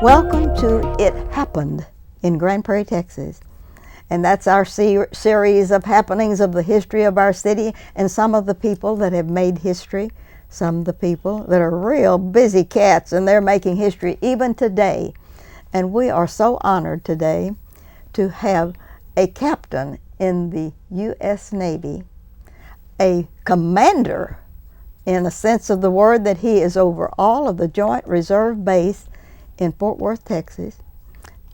Welcome to It Happened in Grand Prairie, Texas. And that's our series of happenings of the history of our city and some of the people that have made history, some of the people that are real busy cats and they're making history even today. And we are so honored today to have a captain in the U.S. Navy, a commander in the sense of the word that he is over all of the Joint Reserve Base in Fort Worth, Texas,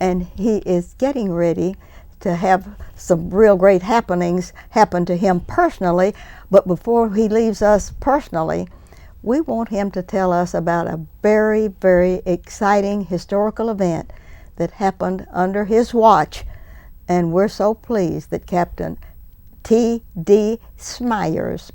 and he is getting ready to have some real great happenings happen to him personally. But before he leaves us personally, we want him to tell us about a very, very exciting historical event that happened under his watch. And we're so pleased that Captain T.D. Smyers,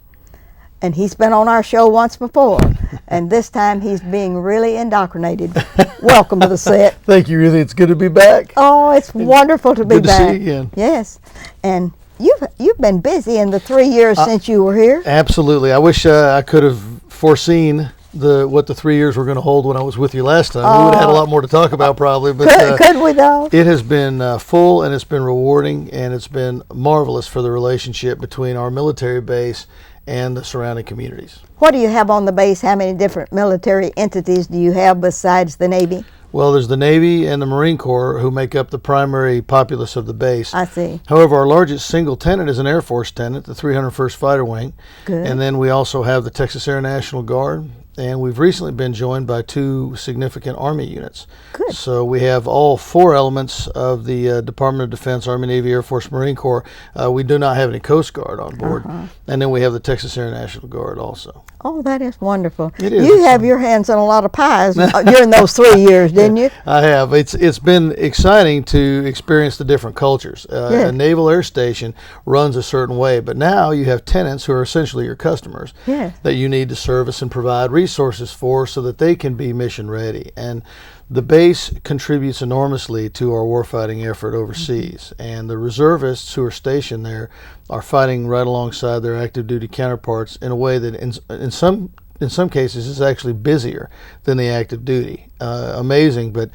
and he's been on our show once before, and this time he's being really indoctrinated. Welcome to the set. Thank you, Ruthie. It's good to be back. Oh, it's wonderful to be back. Good to see you again. Yes, and you've been busy in the 3 years since you were here. Absolutely. I wish I could have foreseen what the 3 years were going to hold when I was with you last time. We would have had a lot more to talk about probably. But could we though? It has been full, and it's been rewarding, and it's been marvelous for the relationship between our military base and the surrounding communities. What do you have on the base? How many different military entities do you have besides the Navy? Well, there's the Navy and the Marine Corps who make up the primary populace of the base. I see. However, our largest single tenant is an Air Force tenant, the 301st Fighter Wing. Good. And then we also have the Texas Air National Guard. And we've recently been joined by two significant Army units. Good. So we have all four elements of the Department of Defense, Army, Navy, Air Force, Marine Corps. We do not have any Coast Guard on board. And then we have the Texas Air National Guard also. Oh, that is wonderful. It is. You have your hands on a lot of pies during those 3 years, didn't you? I have. It's been exciting to experience the different cultures. Yes. A naval air station runs a certain way, but now you have tenants who are essentially your customers Yes. that you need to service and provide resources for so that they can be mission ready. And the base contributes enormously to our warfighting effort overseas. And the reservists who are stationed there are fighting right alongside their active duty counterparts in a way that in some cases is actually busier than the active duty. Amazing, but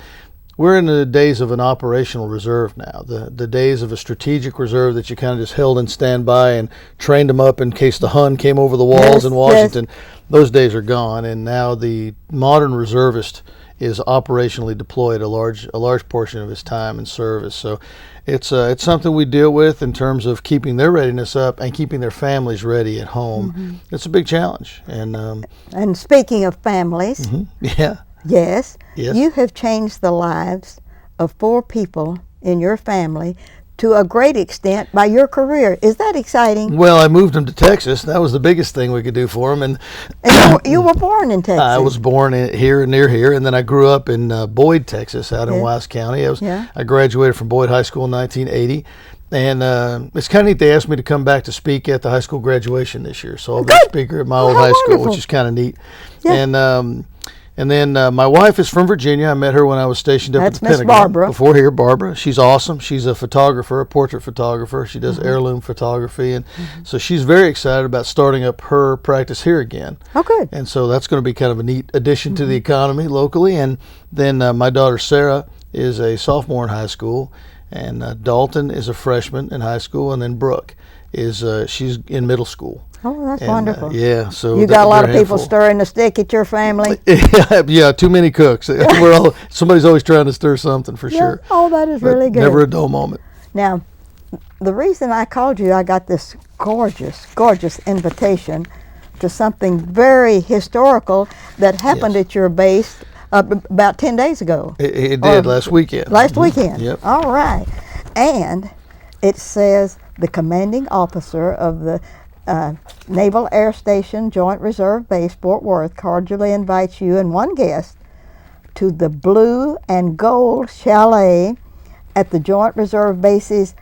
we're in the days of an operational reserve now, the days of a strategic reserve that you kind of just held in standby and trained them up in case the Hun came over the walls in Washington. Yes. Those days are gone, and now the modern reservist is operationally deployed a large portion of his time in service. So it's something we deal with in terms of keeping their readiness up and keeping their families ready at home. Mm-hmm. It's a big challenge. And speaking of families, yeah. Yes, you have changed the lives of 4 people in your family to a great extent by your career. Is that exciting? Well, I moved them to Texas. That was the biggest thing we could do for them. And you were born in Texas. I was born near here, and then I grew up in Boyd, Texas, out in Wise County. I graduated from Boyd High School in 1980. And it's kind of neat. They asked me to come back to speak at the high school graduation this year. So I'll be a speaker at my old high school, which is kind of neat. Yeah. And then my wife is from Virginia. I met her when I was stationed up at the Pentagon. Barbara. Before here, Barbara. She's awesome. She's a photographer, a portrait photographer. She does heirloom photography. And so she's very excited about starting up her practice here again. Oh, good. And so that's going to be kind of a neat addition to the economy locally. And then my daughter, Sarah, is a sophomore in high school. And Dalton is a freshman in high school. And then Brooke she's in middle school. Oh, that's wonderful. Yeah, so you got a lot of people stirring the stick at your family. Yeah, too many cooks. Somebody's always trying to stir something for sure. Oh, that is really good. Never a dull moment. Now, the reason I called you, I got this gorgeous invitation to something very historical that happened at your base about 10 days ago. It did last weekend. Last weekend. Yep. All right, and it says the commanding officer of the Naval Air Station Joint Reserve Base, Fort Worth, cordially invites you and one guest to the Blue and Gold Chalet at the Joint Reserve Base's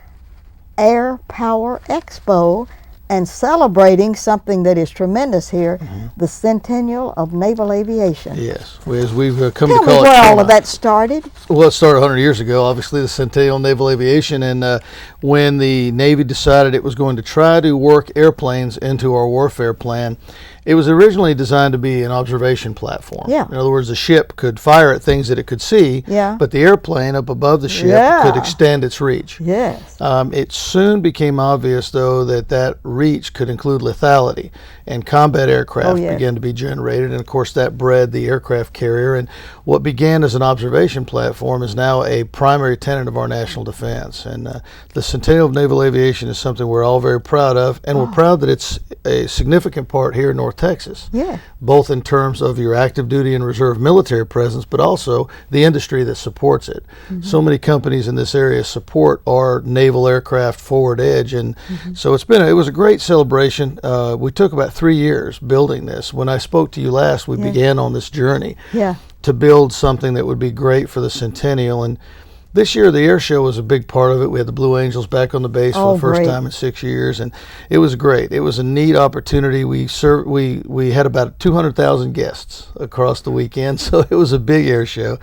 Air Power Expo, and celebrating something that is tremendous here, the Centennial of Naval Aviation. Yes, as we've come Tell to call me it. where all of that started. Well, it started 100 years ago, obviously, the Centennial of Naval Aviation, and when the Navy decided it was going to try to work airplanes into our warfare plan, It was originally designed to be an observation platform. Yeah. In other words, the ship could fire at things that it could see, Yeah. but the airplane up above the ship Yeah. could extend its reach. Yes. It soon became obvious, though, that reach could include lethality, and combat aircraft yeah. began to be generated, and of course that bred the aircraft carrier. And what began as an observation platform is now a primary tenet of our national defense. And the Centennial of Naval Aviation is something we're all very proud of, and we're proud that it's a significant part here in North Texas. Yeah. Both in terms of your active duty and reserve military presence, but also the industry that supports it. So many companies in this area support our naval aircraft forward edge, and so it was a great celebration. We took about 3 years building this. When I spoke to you last, we began on this journey Yeah. to build something that would be great for the Centennial. And this year, the air show was a big part of it. We had the Blue Angels back on the base for the first great. time in 6 years, and it was great. It was a neat opportunity. We had about 200,000 guests across the weekend, so it was a big air show.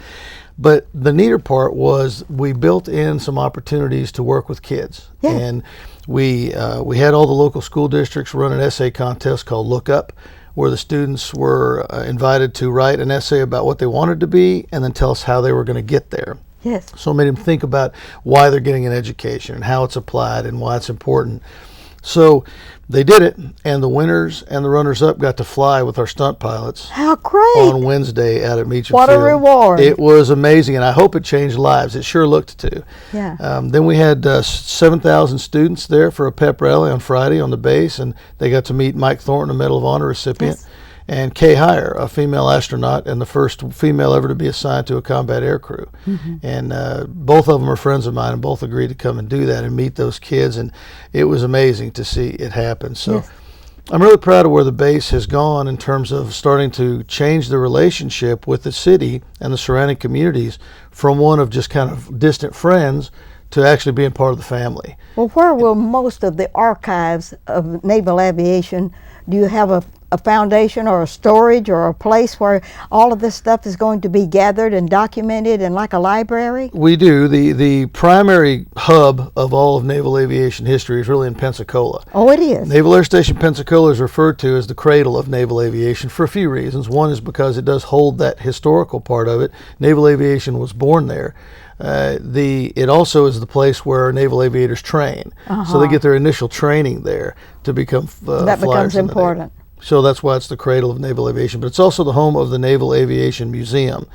But the neater part was we built in some opportunities to work with kids, Yeah. and we had all the local school districts run an essay contest called Look Up, where the students were invited to write an essay about what they wanted to be and then tell us how they were going to get there. Yes. So it made them think about why they're getting an education and how it's applied and why it's important. So they did it, and the winners and the runners-up got to fly with our stunt pilots How great. on Wednesday out at Meacham What a Field. reward. It was amazing, and I hope it changed lives. It sure looked to. Yeah. Then we had 7,000 students there for a pep rally on Friday on the base, and they got to meet Mike Thornton, a Medal of Honor recipient, Yes. and Kay Heyer, a female astronaut and the first female ever to be assigned to a combat air crew. And both of them are friends of mine, and both agreed to come and do that and meet those kids, and it was amazing to see it happen. So Yes. I'm really proud of where the base has gone in terms of starting to change the relationship with the city and the surrounding communities from one of just kind of distant friends to actually being part of the family. Well, where will most of the archives of naval aviation, do you have a foundation or a storage or a place where all of this stuff is going to be gathered and documented and like a library? We do. The primary hub of all of naval aviation history is really in Pensacola. Oh, it is. Naval Air Station Pensacola is referred to as the cradle of naval aviation for a few reasons. One is because it does hold that historical part of it. Naval aviation was born there. It also is the place where naval aviators train, so they get their initial training there to become That flyers becomes in the Navy. important. So that's why it's the cradle of naval aviation. But it's also the home of the Naval Aviation Museum,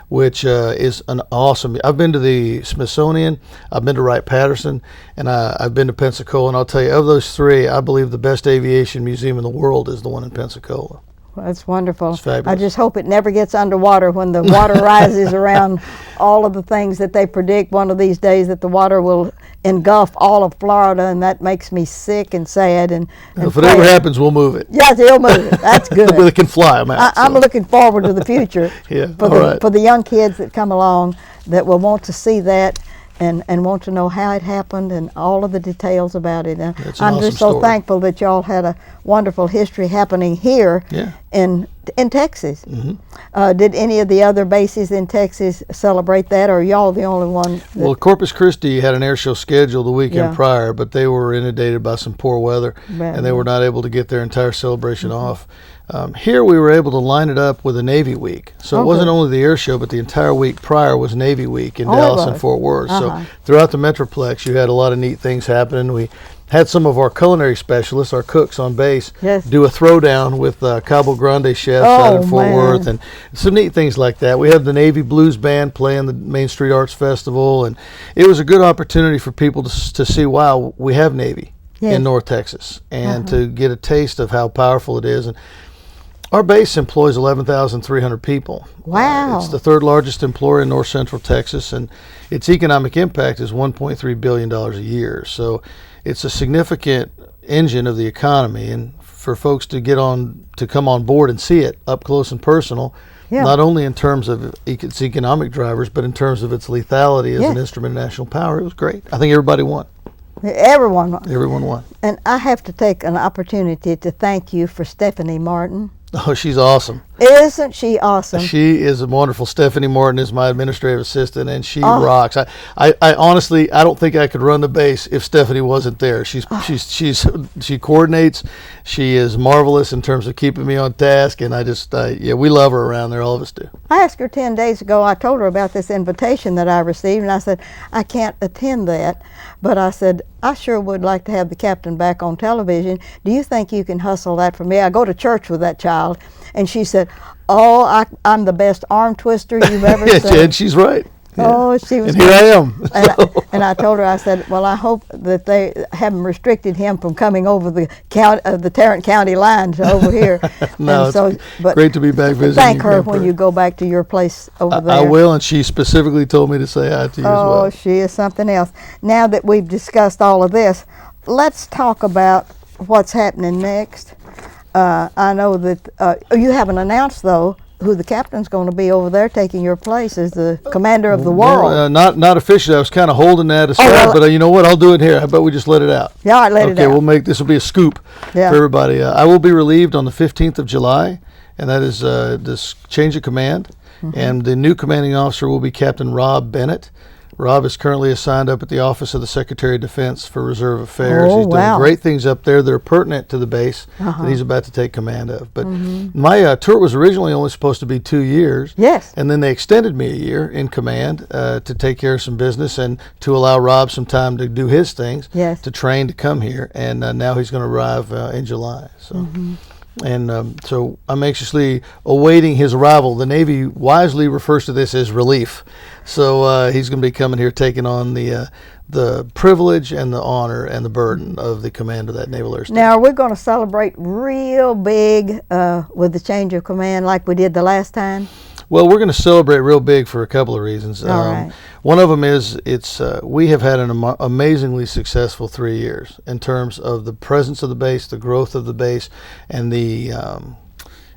which is an awesome. I've been to the Smithsonian, I've been to Wright-Patterson, and I've been to Pensacola. And I'll tell you, of those three, I believe the best aviation museum in the world is the one in Pensacola. Well, that's wonderful. It's fabulous. I just hope it never gets underwater when the water rises around all of the things that they predict one of these days, that the water will engulf all of Florida, and that makes me sick and sad. And If it ever happens, we'll move it. yes, they'll move it. That's good. They can fly them out. I'm so. looking forward to the future Yeah, for all the right. for the young kids that come along that will want to see that and want to know how it happened and all of the details about it. And That's an I'm awesome just so story. thankful that y'all had a wonderful history happening here Yeah. in Texas. Did any of the other bases in Texas celebrate that, or y'all the only one? That, Well, Corpus Christi had an air show scheduled the weekend Yeah. prior, but they were inundated by some poor weather, Right. and they were not able to get their entire celebration off. Here we were able to line it up with a Navy Week. So it Okay. wasn't only the air show, but the entire week prior was Navy Week in Oh, it Dallas and was. Fort Worth. So Uh-huh. throughout the Metroplex, you had a lot of neat things happening. We had some of our culinary specialists, our cooks on base, Yes. do a throwdown with Cabo Grande chefs Oh, out in Fort man. Worth, and some neat things like that. We had the Navy Blues Band playing the Main Street Arts Festival, and it was a good opportunity for people to see, wow, we have Navy Yes. in North Texas, and to get a taste of how powerful it is. And our base employs 11,300 people. Wow. It's the third largest employer in North Central Texas, and its economic impact is $1.3 billion a year. So it's a significant engine of the economy, and for folks to come on board and see it up close and personal, Yeah. not only in terms of its economic drivers, but in terms of its lethality as Yes. an instrument of national power, it was great. I think everybody won. Everyone. Everyone won. And I have to take an opportunity to thank you for Stephanie Martin. Oh, she's awesome. Isn't she awesome? She is wonderful. Stephanie Morton is my administrative assistant, and she rocks. I honestly, I don't think I could run the base if Stephanie wasn't there. She coordinates. She is marvelous in terms of keeping me on task, and we love her around there. All of us do. I asked her 10 days ago, I told her about this invitation that I received, and I said, I can't attend that, but I said, I sure would like to have the captain back on television. Do you think you can hustle that for me? I go to church with that child. And she said, oh, I'm the best arm twister you've ever seen. And she's right. Yeah. Oh, she was. And here I am. And I told her, I said, well, I hope that they haven't restricted him from coming over the Tarrant County line to over here. No, but great to be back visiting. Thank her when you go back to your place over there. I will, and she specifically told me to say hi to you as well. Oh, she is something else. Now that we've discussed all of this, let's talk about what's happening next. I know that you haven't announced, though, who the captain's going to be over there taking your place as the commander of the world. Not officially. I was kind of holding that aside, but you know what? I'll do it here. How about we just let it out? Yeah, let it out. Okay, this will be a scoop for everybody. I will be relieved on the 15th of July, and that is this change of command. Mm-hmm. And the new commanding officer will be Captain Rob Bennett. Rob is currently assigned up at the Office of the Secretary of Defense for Reserve Affairs. He's doing great things up there that are pertinent to the base that he's about to take command of. But my tour was originally only supposed to be 2 years. Yes. And then they extended me a year in command to take care of some business and to allow Rob some time to do his things, to train to come here. And now he's going to arrive in July. So. And so I'm anxiously awaiting his arrival. The Navy wisely refers to this as relief. So he's going to be coming here taking on the privilege and the honor and the burden of the command of that Naval Air Station. Now, we're going to celebrate real big with the change of command like we did the last time. Well, we're going to celebrate real big for a couple of reasons. All right. One of them is we have had an amazingly successful 3 years in terms of the presence of the base, the growth of the base, and the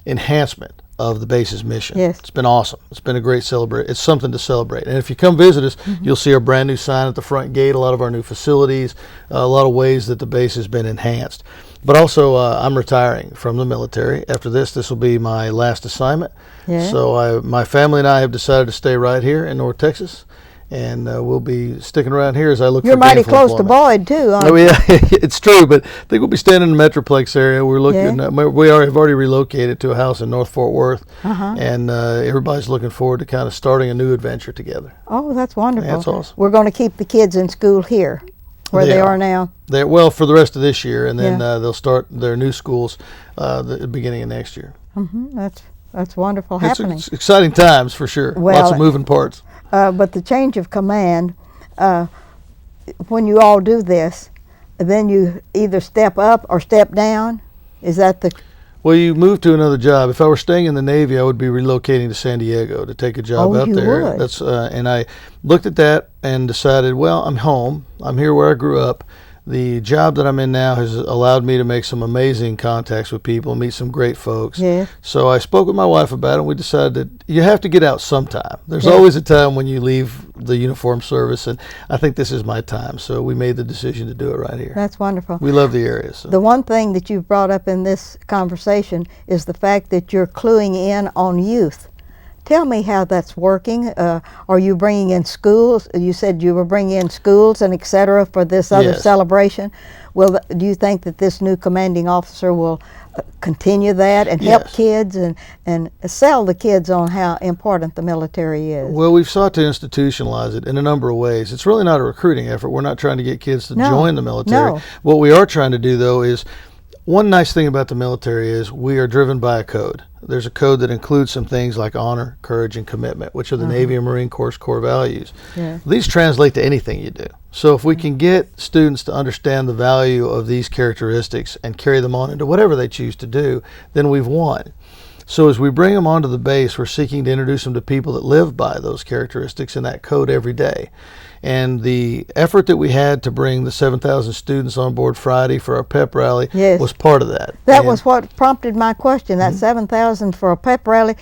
enhancement of the base's mission. Yes. It's been awesome. It's been a great celebration. It's something to celebrate. And if you come visit us, you'll see our brand new sign at the front gate, a lot of our new facilities, a lot of ways that the base has been enhanced. But also, I'm retiring from the military. After this will be my last assignment. Yeah. So my family and I have decided to stay right here in North Texas, and we'll be sticking around here as I look for gainful employment. You're mighty close to Boyd, too, aren't you? Yeah, it's true, but I think we'll be staying in the Metroplex area. We're looking. We have already relocated to a house in North Fort Worth, and everybody's looking forward to kind of starting a new adventure together. Oh, that's wonderful. That's awesome. We're going to keep the kids in school here, where they are now. Well, for the rest of this year, and then they'll start their new schools the beginning of next year. That's wonderful happening. It's exciting times for sure. Well, lots of moving parts. But the change of command, when you all do this, then you either step up or step down. Is that the? Well, you move to another job. If I were staying in the Navy, I would be relocating to San Diego to take a job out there. Would. That's and I looked at that and decided, well, I'm home. I'm here where I grew up. The job that I'm in now has allowed me to make some amazing contacts with people, meet some great folks. Yeah. So I spoke with my wife about it, and we decided that you have to get out sometime. There's always a time when you leave the uniform service, and I think this is my time. So we made the decision to do it right here. That's wonderful. We love the area. So. The one thing that you've brought up in this conversation is the fact that you're cluing in on youth. Tell me how that's working. Are you bringing in schools? You said you were bringing in schools and et cetera for this other celebration. Well, do you think that this new commanding officer will continue that and help kids and sell the kids on how important the military is? Well, we've sought to institutionalize it in a number of ways. It's really not a recruiting effort. We're not trying to get kids to join the military. No. What we are trying to do, though, is one nice thing about the military is we are driven by a code. There's a code that includes some things like honor, courage, and commitment, which are the Navy and Marine Corps' core values. Yeah. These translate to anything you do. So if we can get students to understand the value of these characteristics and carry them on into whatever they choose to do, then we've won. So as we bring them onto the base, we're seeking to introduce them to people that live by those characteristics and that code every day. And the effort that we had to bring the 7,000 students on board Friday for our pep rally was part of that. That was what prompted my question, that 7,000 for a pep rally.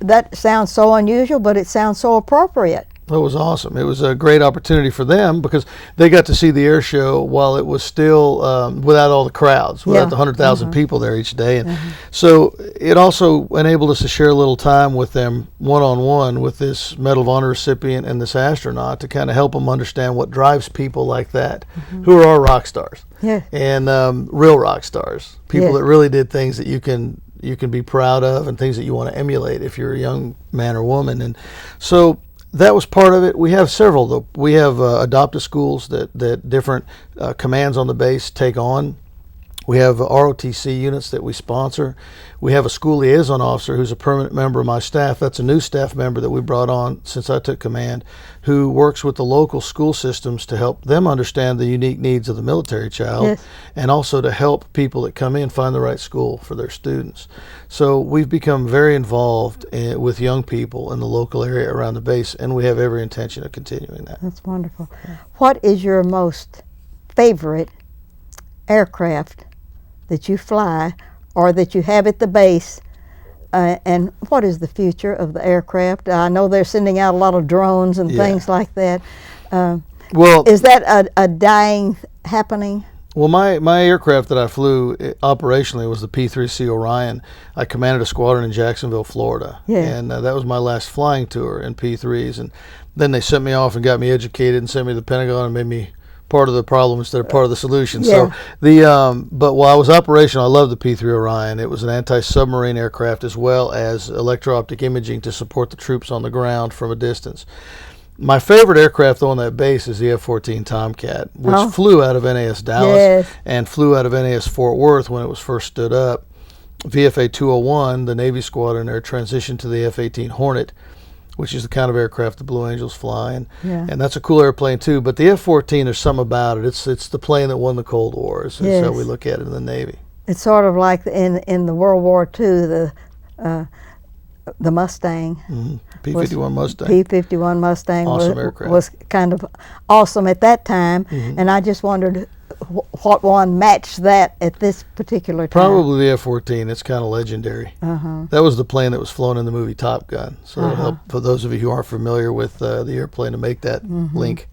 That sounds so unusual, but it sounds so appropriate. That was awesome. It was a great opportunity for them because they got to see the air show while it was still without all the crowds, without Yeah. the 100,000 people there each day. And so it also enabled us to share a little time with them one-on-one with this Medal of Honor recipient and this astronaut to kind of help them understand what drives people like that, who are our rock stars. Yeah. And real rock stars, people Yeah. that really did things that you can be proud of and things that you want to emulate if you're a young man or woman. And so that was part of it. We have several, though. We have adopted schools that different commands on the base take on. We have ROTC units that we sponsor. We have a school liaison officer who's a permanent member of my staff. That's a new staff member that we brought on since I took command, who works with the local school systems to help them understand the unique needs of the military child, Yes. and also to help people that come in find the right school for their students. So we've become very involved with young people in the local area around the base, and we have every intention of continuing that. That's wonderful. What is your most favorite aircraft that you fly or that you have at the base? And what is the future of the aircraft? I know they're sending out a lot of drones and Yeah. things like that. Well, Is that a dying happening? Well, my aircraft that I flew operationally was the P-3C Orion. I commanded a squadron in Jacksonville, Florida. Yeah. And that was my last flying tour in P-3s. And then they sent me off and got me educated and sent me to the Pentagon and made me part of the problem instead of part of the solution. Yeah. So but while I was operational, I loved the P-3 Orion. It was an anti-submarine aircraft as well as electro-optic imaging to support the troops on the ground from a distance. My favorite aircraft on that base is the F-14 Tomcat, which Oh. flew out of NAS Dallas Yes. and flew out of NAS Fort Worth when it was first stood up. VFA 201, the Navy squadron there, transitioned to the F-18 Hornet, which is the kind of aircraft the Blue Angels fly, Yeah. and that's a cool airplane too. But the F-14, there's something about it. It's the plane that won the Cold War. Is how Yes. we look at it in the Navy. It's sort of like in the World War II, the Mustang. P-51 Mustang. P-51 Mustang Awesome aircraft. was kind of awesome at that time, and I just wondered what one matched that at this particular time. Probably the F-14. It's kind of legendary. That was the plane that was flown in the movie Top Gun. So it'll help for those of you who aren't familiar with the airplane to make that link.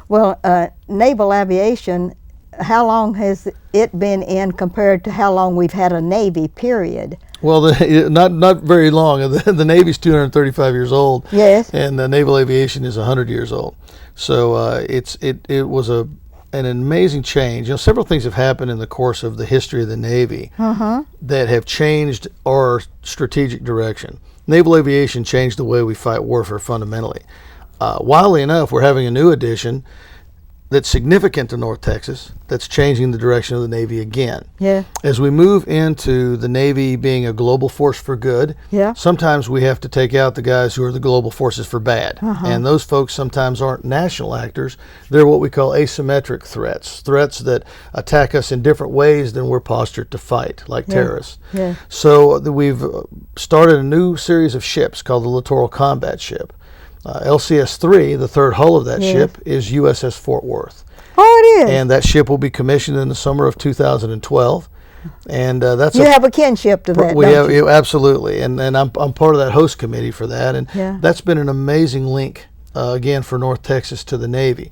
Well, naval aviation, how long has it been in compared to how long we've had a Navy, period? Well, not very long. The Navy's 235 years old. Yes. And naval aviation is 100 years old. So it was an amazing change. You know, several things have happened in the course of the history of the Navy that have changed our strategic direction. Naval aviation changed the way we fight warfare fundamentally. Wildly enough, we're having a new addition that's significant to North Texas that's changing the direction of the Navy again. Yeah. As we move into the Navy being a global force for good, Yeah. sometimes we have to take out the guys who are the global forces for bad. And those folks sometimes aren't national actors. They're what we call asymmetric threats, threats that attack us in different ways than we're postured to fight, like terrorists. Yeah. So we've started a new series of ships called the Littoral Combat Ship. LCS-3, the third hull of that Yes. ship, is USS Fort Worth. Oh, it is. And that ship will be commissioned in the summer of 2012. And that's you have a kinship to that, we don't have you? absolutely, and I'm part of that host committee for that, and Yeah. that's been an amazing link again for North Texas to the Navy.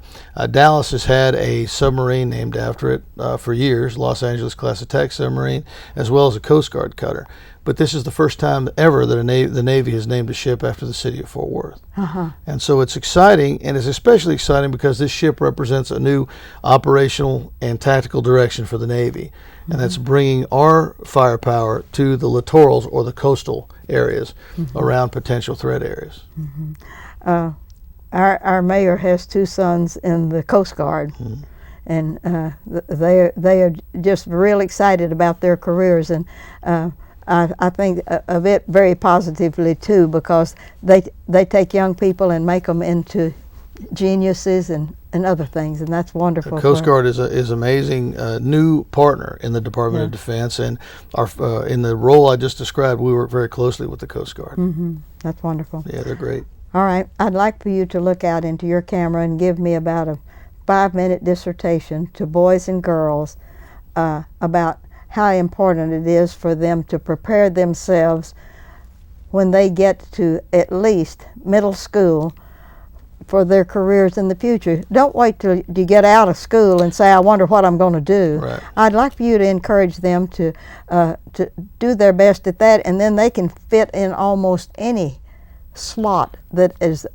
Dallas has had a submarine named after it for years, Los Angeles class attack submarine, as well as a Coast Guard cutter. But this is the first time ever that the Navy has named a ship after the city of Fort Worth. And so it's exciting, and it's especially exciting because this ship represents a new operational and tactical direction for the Navy. And that's bringing our firepower to the littorals or the coastal areas around potential threat areas. Our mayor has two sons in the Coast Guard, and they are just real excited about their careers, and I think of it very positively too, because they take young people and make them into geniuses and other things, and that's wonderful. The Coast Guard is amazing new partner in the Department of Defense, and our in the role I just described, we work very closely with the Coast Guard. That's wonderful. Yeah, they're great. All right, I'd like for you to look out into your camera and give me about a 5-minute dissertation to boys and girls about how important it is for them to prepare themselves when they get to at least middle school for their careers in the future. Don't wait till you get out of school and say, I wonder what I'm going to do. Right. I'd like for you to encourage them to do their best at that, and then they can fit in almost any slot that is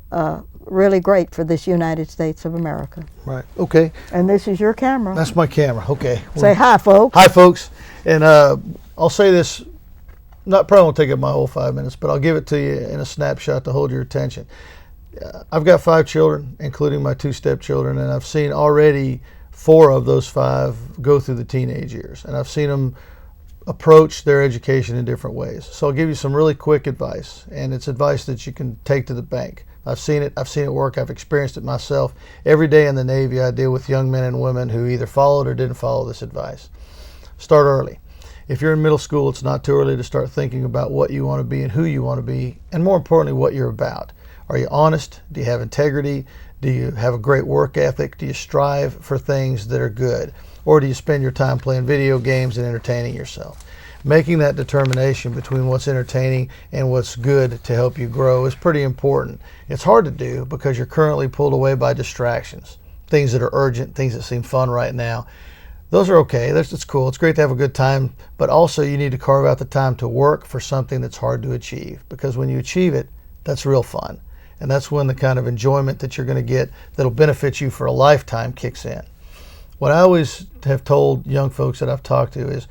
really great for this United States of America. Right. Okay. And this is your camera. That's my camera. Okay. Say hi, folks. Hi, folks. And I'll say this, probably won't take up my whole 5 minutes, but I'll give it to you in a snapshot to hold your attention. I've got 5 children, including my 2 stepchildren, and I've seen already 4 of those 5 go through the teenage years. And I've seen them approach their education in different ways. So I'll give you some really quick advice, and it's advice that you can take to the bank. I've seen it work. I've experienced it myself. Every day in the Navy, I deal with young men and women who either followed or didn't follow this advice. Start early. If you're in middle school, it's not too early to start thinking about what you want to be and who you want to be, and more importantly, what you're about. Are you honest? Do you have integrity? Do you have a great work ethic? Do you strive for things that are good? Or do you spend your time playing video games and entertaining yourself? Making that determination between what's entertaining and what's good to help you grow is pretty important. It's hard to do because you're currently pulled away by distractions, things that are urgent, things that seem fun right now. Those are okay. It's cool. It's great to have a good time, but also you need to carve out the time to work for something that's hard to achieve, because when you achieve it, that's real fun. And that's when the kind of enjoyment that you're going to get that'll benefit you for a lifetime kicks in. What I always have told young folks that I've talked to is,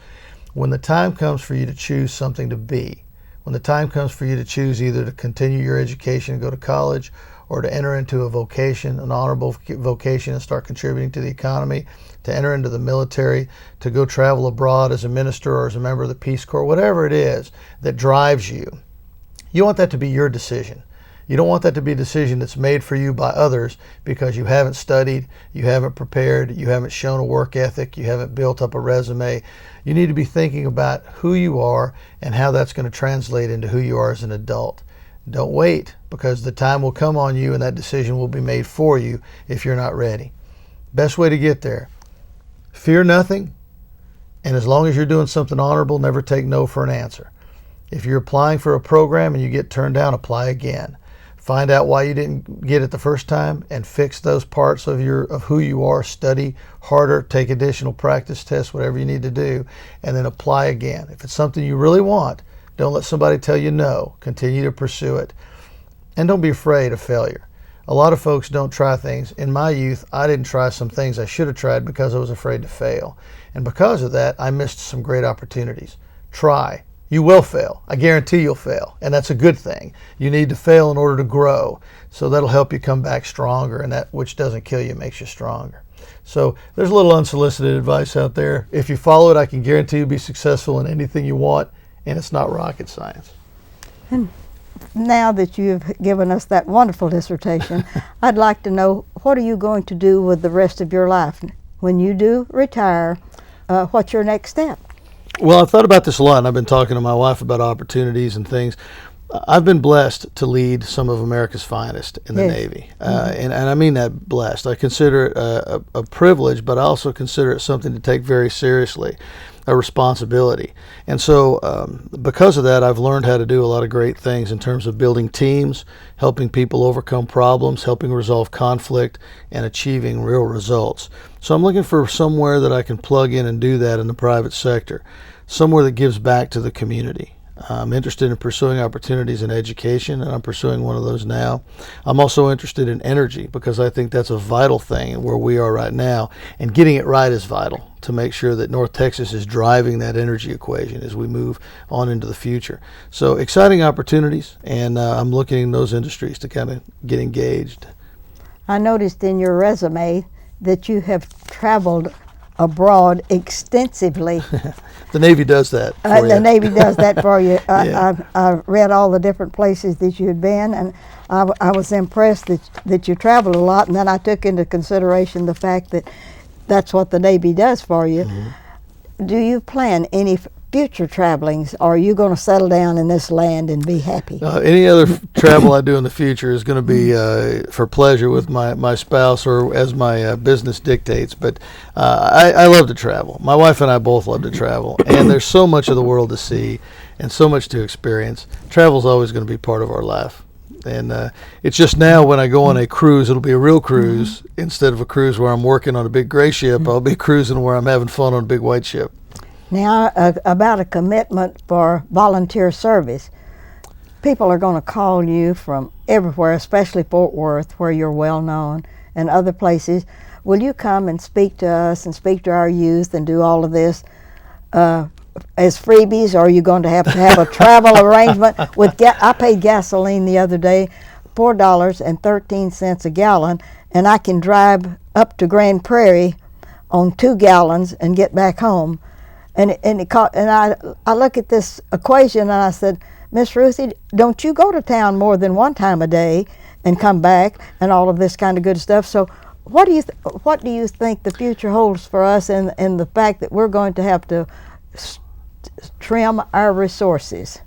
when the time comes for you to choose something to be, when the time comes for you to choose either to continue your education and go to college, or to enter into a vocation, an honorable vocation, and start contributing to the economy, to enter into the military, to go travel abroad as a minister or as a member of the Peace Corps, whatever it is that drives you, you want that to be your decision. You don't want that to be a decision that's made for you by others because you haven't studied, you haven't prepared, you haven't shown a work ethic, you haven't built up a resume. You need to be thinking about who you are and how that's going to translate into who you are as an adult. Don't wait, because the time will come on you and that decision will be made for you if you're not ready. Best way to get there: fear nothing, and as long as you're doing something honorable, never take no for an answer. If you're applying for a program and you get turned down, apply again. Find out why you didn't get it the first time and fix those parts of who you are. Study harder, take additional practice tests, whatever you need to do, and then apply again. If it's something you really want, don't let somebody tell you no. Continue to pursue it. And don't be afraid of failure. A lot of folks don't try things. In my youth, I didn't try some things I should have tried because I was afraid to fail. And because of that, I missed some great opportunities. Try. You will fail. I guarantee you'll fail. And that's a good thing. You need to fail in order to grow. So that'll help you come back stronger, and that which doesn't kill you makes you stronger. So there's a little unsolicited advice out there. If you follow it, I can guarantee you'll be successful in anything you want, and it's not rocket science. And now that you've given us that wonderful dissertation, I'd like to know, what are you going to do with the rest of your life? When you do retire, what's your next step? Well, I've thought about this a lot, and I've been talking to my wife about opportunities and things. I've been blessed to lead some of America's finest in the Yes. Navy. And I mean that blessed. I consider it a privilege, but I also consider it something to take very seriously, a responsibility. And so because of that, I've learned how to do a lot of great things in terms of building teams, helping people overcome problems, helping resolve conflict, and achieving real results. So I'm looking for somewhere that I can plug in and do that in the private sector, somewhere that gives back to the community. I'm interested in pursuing opportunities in education, and I'm pursuing one of those now. I'm also interested in energy, because I think that's a vital thing where we are right now, and getting it right is vital to make sure that North Texas is driving that energy equation as we move on into the future. So exciting opportunities, and I'm looking in those industries to kind of get engaged. I noticed in your resume that you have traveled abroad extensively. The Navy does that for The you. Navy does that for you. Yeah. I read all the different places that you had been, and I was impressed that you traveled a lot, and then I took into consideration the fact that that's what the Navy does for you. Mm-hmm. Do you plan any future travelings, or are you going to settle down in this land and be happy? Any other travel I do in the future is going to be for pleasure with my spouse, or as my business dictates. But I love to travel. My wife and I both love to travel. And there's so much of the world to see and so much to experience. Travel's always going to be part of our life. And it's just now when I go on a cruise, it'll be a real cruise instead of a cruise where I'm working on a big gray ship. I'll be cruising where I'm having fun on a big white ship. Now, about a commitment for volunteer service. People are going to call you from everywhere, especially Fort Worth, where you're well known, and other places. Will you come and speak to us and speak to our youth and do all of this as freebies, or are you going to have a travel arrangement with I paid gasoline the other day, $4.13 a gallon, and I can drive up to Grand Prairie on 2 gallons and get back home. And I look at this equation and I said, Miss Ruthie, don't you go to town more than one time a day and come back and all of this kind of good stuff? So what do you think the future holds for us, and the fact that we're going to have to trim our resources?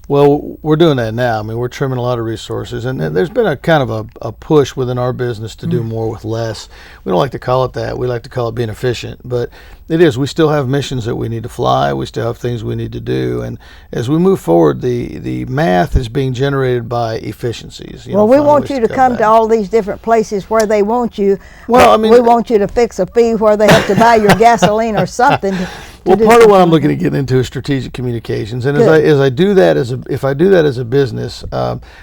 Well, we're doing that now. I mean, we're trimming a lot of resources, and there's been a kind of a push within our business to do more with less. We don't like to call it that. We like to call it being efficient, but it is. We still have missions that we need to fly. We still have things we need to do, and as we move forward, the math is being generated by efficiencies. Well, we want you to come to all these different places where they want you. Well, I mean, we want you to fix a fee where they have to buy your gasoline or something. Well, part of what I'm looking to get into is strategic communications, and as I do that if I do that as a business,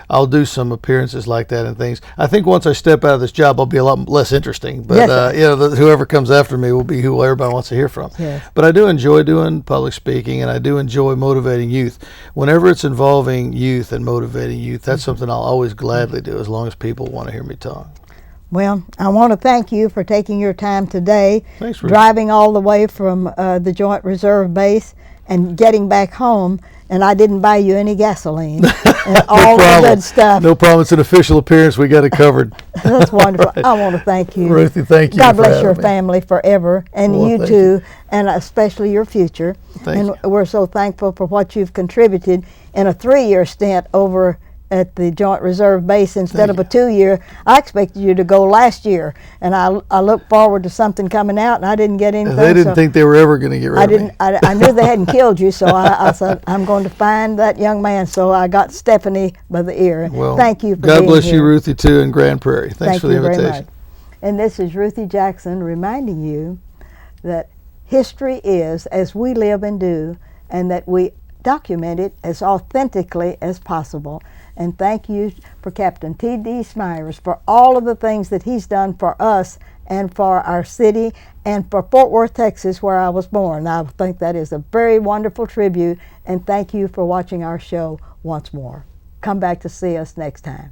I'll do some appearances like that and things. I think once I step out of this job, I'll be a lot less interesting. But yes, whoever comes after me will be who everybody wants to hear from. Yes. But I do enjoy doing public speaking, and I do enjoy motivating youth. Whenever it's involving youth and motivating youth, that's something I'll always gladly do, as long as people want to hear me talk. Well, I want to thank you for taking your time today, Thanks, Ruth. driving all the way from the Joint Reserve Base and getting back home, and I didn't buy you any gasoline and all the good stuff. No problem. It's an official appearance. We got it covered. That's wonderful. Right. I want to thank you. Ruthie, thank you. God bless your family forever, and you too, and especially your future. And we're so thankful for what you've contributed in a 3-year stint over at the Joint Reserve Base instead of a 2-year. I expected you to go last year, and I look forward to something coming out, and I didn't get anything. They didn't think they were ever going to get rid of me. I knew they hadn't killed you, so I said, I'm going to find that young man. So I got Stephanie by the ear. Well, thank you for God being bless here. you, Ruthie, too, in Grand Prairie. Thanks for the invitation. Very much. And this is Ruthie Jackson reminding you that history is as we live and do, and that we document it as authentically as possible. And thank you for Captain T.D. Smyers for all of the things that he's done for us and for our city and for Fort Worth, Texas, where I was born. I think that is a very wonderful tribute, and thank you for watching our show once more. Come back to see us next time.